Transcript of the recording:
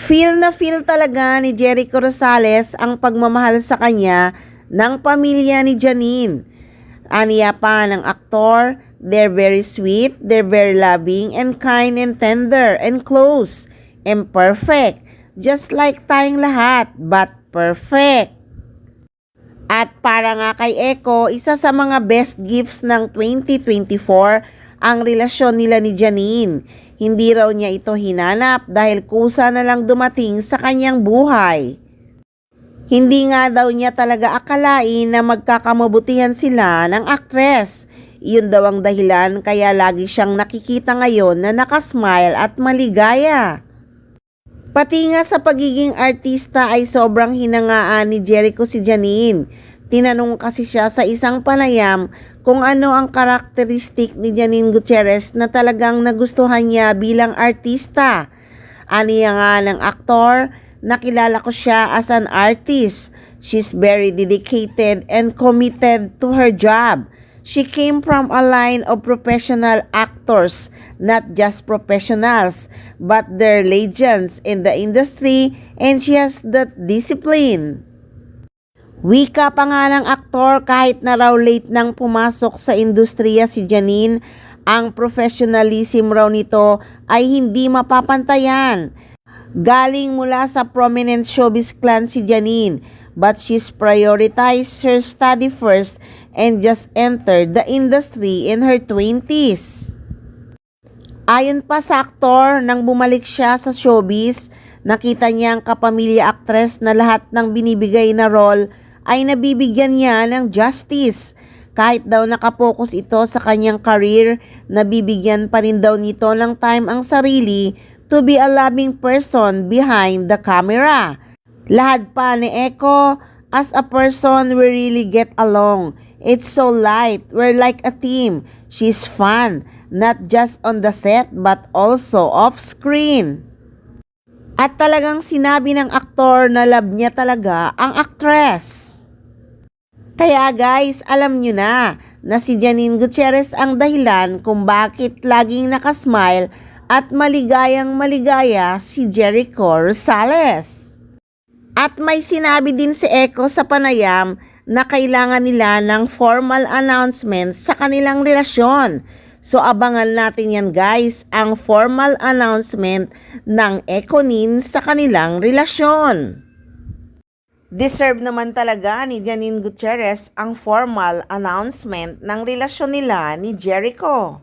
Feel na feel talaga ni Jericho Rosales ang pagmamahal sa kanya ng pamilya ni Janine. Aniya pa ng aktor, they're very sweet, they're very loving and kind and tender and close and perfect. Just like tayong lahat, but perfect. At para nga kay Echo, isa sa mga best gifts ng 2024 ang relasyon nila ni Janine. Hindi raw niya ito hinanap dahil kusa na lang dumating sa kanyang buhay. Hindi nga daw niya talaga akalain na magkakamabutihan sila ng aktres. Iyon daw ang dahilan kaya lagi siyang nakikita ngayon na nakasmile at maligaya. Pati nga sa pagiging artista ay sobrang hinangaan ni Jericho si Janine. Tinanong kasi siya sa isang panayam kung ano ang karakteristik ni Janine Gutierrez na talagang nagustuhan niya bilang artista. Aniya nga ng aktor, nakilala ko siya as an artist. She's very dedicated and committed to her job. She came from a line of professional actors, not just professionals, but they're legends in the industry and she has that discipline. Wika pa nga ng aktor kahit na raw late nang pumasok sa industriya si Janine, ang professionalism raw nito ay hindi mapapantayan. Galing mula sa prominent showbiz clan si Janine, but she's prioritized her study first and just entered the industry in her 20s. Ayon pa sa aktor, nang bumalik siya sa showbiz, nakita niya ang kapamilya aktres na lahat ng binibigay na role ay nabibigyan niya ng justice. Kahit daw nakapokus ito sa kanyang career, nabibigyan pa rin daw nito ng time ang sarili to be a loving person behind the camera. Lahat pa ni Echo, as a person we really get along. It's so light, we're like a team. She's fun, not just on the set but also off screen. At talagang sinabi ng aktor na love niya talaga ang actress. Kaya guys, alam nyo na si Janine Gutierrez ang dahilan kung bakit laging nakasmile at maligayang maligaya si Jericho Rosales. At may sinabi din si Echo sa panayam na kailangan nila ng formal announcement sa kanilang relasyon. So abangan natin yan guys, ang formal announcement ng Echonin sa kanilang relasyon. Deserve naman talaga ni Janine Gutierrez ang formal announcement ng relasyon nila ni Jericho.